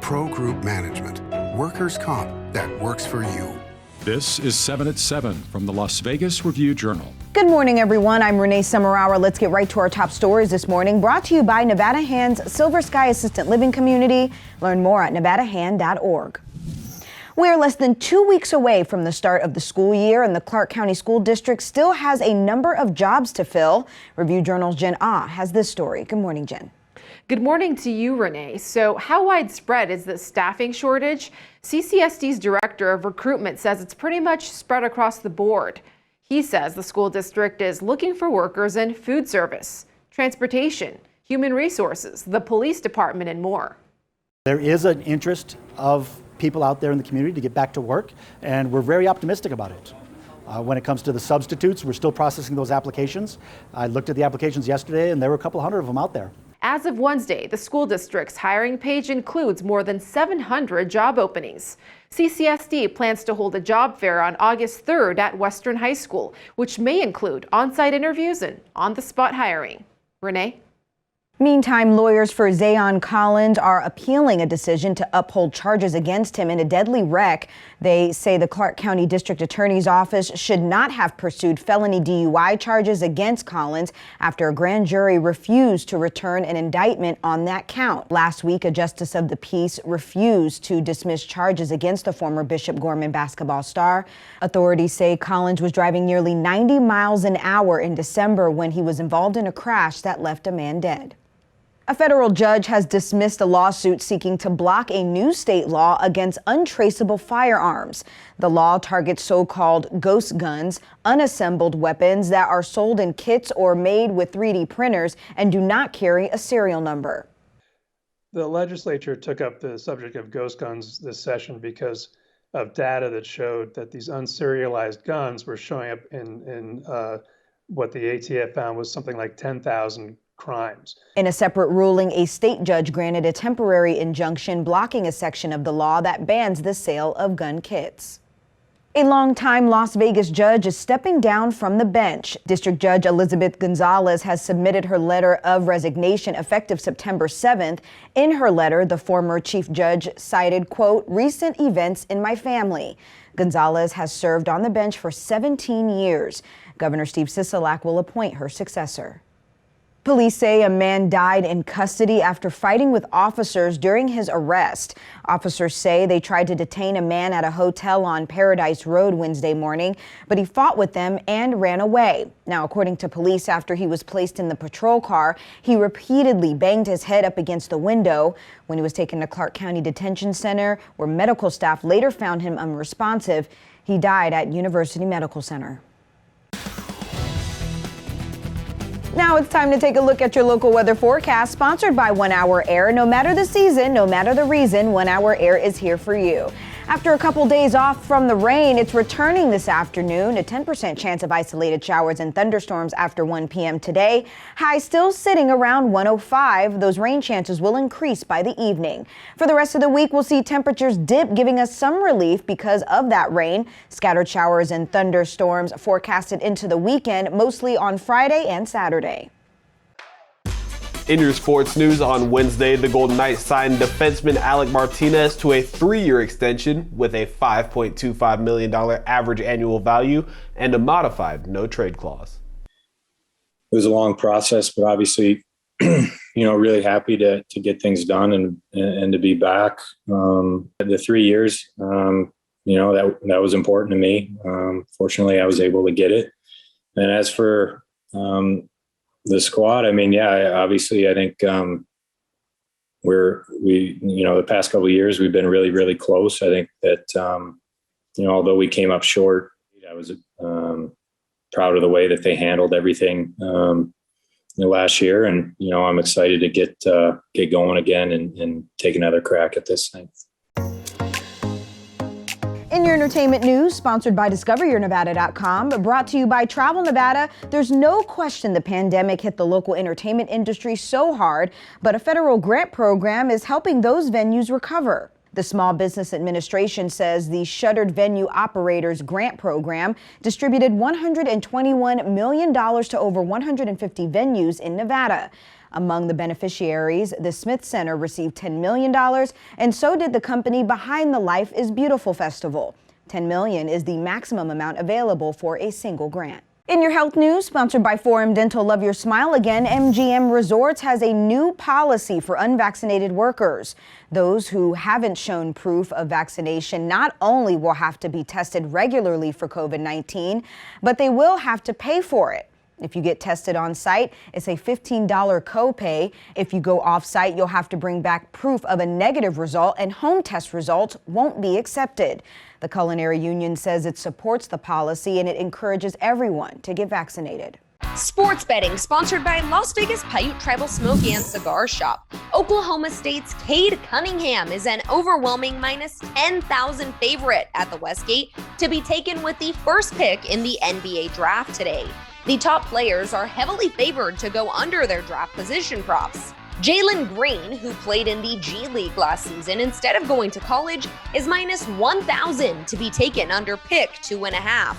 Pro Group Management. Workers' comp that works for you. This is 7 at 7 from the Las Vegas Review-Journal. Good morning, everyone. I'm Renee Summerhour. Let's get right to our top stories this morning. Brought to you by Nevada Hand's Silver Sky Assistant Living Community. Learn more at nevadahand.org. We are less than 2 weeks away from the start of the school year, and the Clark County School District still has a number of jobs to fill. Review-Journal's Jen Ah has this story. Good morning, Jen. Good morning to you, Renee. So how widespread is the staffing shortage? CCSD's Director of Recruitment says it's pretty much spread across the board. He says the school district is looking for workers in food service, transportation, human resources, the police department, and more. There is an interest of people out there in the community to get back to work, and we're very optimistic about it. When it comes to the substitutes, we're still processing those applications. I looked at the applications yesterday, and there were a couple hundred of them out there. As of Wednesday, the school district's hiring page includes more than 700 job openings. CCSD plans to hold a job fair on August 3rd at Western High School, which may include on-site interviews and on-the-spot hiring. Renee? Meantime, lawyers for Zaon Collins are appealing a decision to uphold charges against him in a deadly wreck. They say the Clark County District Attorney's Office should not have pursued felony DUI charges against Collins after a grand jury refused to return an indictment on that count. Last week, a justice of the peace refused to dismiss charges against the former Bishop Gorman basketball star. Authorities say Collins was driving nearly 90 miles an hour in December when he was involved in a crash that left a man dead. A federal judge has dismissed a lawsuit seeking to block a new state law against untraceable firearms. The law targets so-called ghost guns, unassembled weapons that are sold in kits or made with 3D printers and do not carry a serial number. The legislature took up the subject of ghost guns this session because of data that showed that these unserialized guns were showing up in what the ATF found was something like 10,000 crimes. In a separate ruling, a state judge granted a temporary injunction blocking a section of the law that bans the sale of gun kits. A longtime Las Vegas judge is stepping down from the bench. District Judge Elizabeth Gonzalez has submitted her letter of resignation effective September 7th. In her letter, the former chief judge cited, quote, recent events in my family. Gonzalez has served on the bench for 17 years. Governor Steve Sisolak will appoint her successor. Police say a man died in custody after fighting with officers during his arrest. Officers say they tried to detain a man at a hotel on Paradise Road Wednesday morning, but he fought with them and ran away. Now, according to police, after he was placed in the patrol car, he repeatedly banged his head up against the window. When he was taken to Clark County Detention Center, where medical staff later found him unresponsive, he died at University Medical Center. Now it's time to take a look at your local weather forecast, sponsored by 1 Hour Air. No matter the season, no matter the reason, 1 Hour Air is here for you. After a couple days off from the rain, it's returning this afternoon. A 10% chance of isolated showers and thunderstorms after 1 p.m. today. High still sitting around 105. Those rain chances will increase by the evening. For the rest of the week, we'll see temperatures dip, giving us some relief because of that rain. Scattered showers and thunderstorms forecasted into the weekend, mostly on Friday and Saturday. In your sports news, on Wednesday, the Golden Knights signed defenseman ALEC MARTINEZ to a 3-year extension with a $5.25 million average annual value and a modified no-trade clause. It was a long process, but obviously, really happy to get things done and to be back. The 3 years, that was important to me. Fortunately, I was able to get it. And as for the squad, obviously I think the past couple of years we've been really, really close. I think that, although we came up short, I was proud of the way that they handled everything last year. And, I'm excited to get going again and take another crack at this thing. In your entertainment news, sponsored by DiscoverYourNevada.com, brought to you by Travel Nevada, there's no question the pandemic hit the local entertainment industry so hard, but a federal grant program is helping those venues recover. The Small Business Administration says the Shuttered Venue Operators Grant Program distributed $121 million to over 150 venues in Nevada. Among the beneficiaries, the Smith Center received $10 million, and so did the company behind the Life is Beautiful Festival. $10 million is the maximum amount available for a single grant. In your health news, sponsored by Forum Dental Love Your Smile Again, MGM Resorts has a new policy for unvaccinated workers. Those who haven't shown proof of vaccination not only will have to be tested regularly for COVID-19, but they will have to pay for it. If you get tested on site, it's a $15 copay. If you go off site, you'll have to bring back proof of a negative result, and home test results won't be accepted. The Culinary Union says it supports the policy and it encourages everyone to get vaccinated. Sports betting sponsored by Las Vegas Paiute Tribal Smoke and Cigar Shop. Oklahoma State's Cade Cunningham is an overwhelming minus 10,000 favorite at the Westgate to be taken with the first pick in the NBA draft today. The top players are heavily favored to go under their draft position props. Jalen Green, who played in the G League last season instead of going to college, is minus 1,000 to be taken under pick 2.5.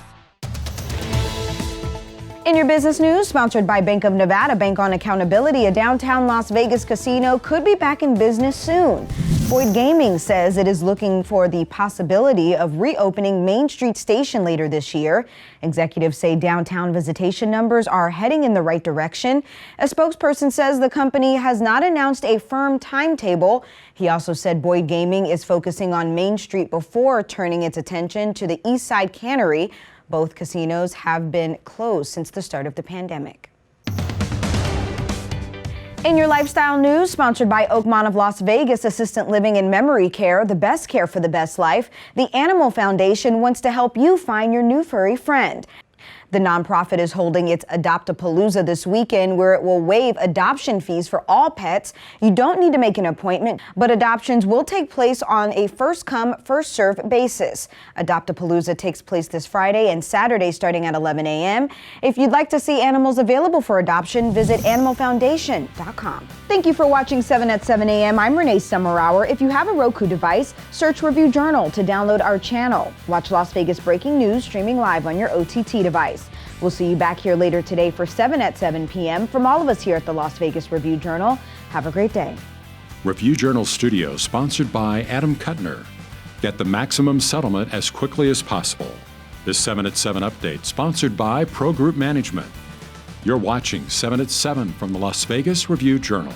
In your business news, sponsored by Bank of Nevada, Bank on Accountability, a downtown Las Vegas casino could be back in business soon. Boyd Gaming says it is looking for the possibility of reopening Main Street Station later this year. Executives say downtown visitation numbers are heading in the right direction. A spokesperson says the company has not announced a firm timetable. He also said Boyd Gaming is focusing on Main Street before turning its attention to the East Side Cannery. Both casinos have been closed since the start of the pandemic. In your lifestyle news, sponsored by Oakmont of Las Vegas Assistant Living and Memory Care, the best care for the best life, the Animal Foundation wants to help you find your new furry friend. The nonprofit is holding its Adopt-A-Palooza this weekend, where it will waive adoption fees for all pets. You don't need to make an appointment, but adoptions will take place on a first-come, first-served basis. Adopt-A-Palooza takes place this Friday and Saturday starting at 11 a.m. If you'd like to see animals available for adoption, visit animalfoundation.com. Thank you for watching 7 at 7 a.m. I'm Renee Summerhour. If you have a Roku device, search Review Journal to download our channel. Watch Las Vegas Breaking News streaming live on your OTT device. We'll see you back here later today for 7 at 7 p.m. From all of us here at the Las Vegas Review Journal, have a great day. Review Journal Studio, sponsored by Adam Kuttner. Get the maximum settlement as quickly as possible. This 7 at 7 update, sponsored by Pro Group Management. You're watching 7 at 7 from the Las Vegas Review Journal.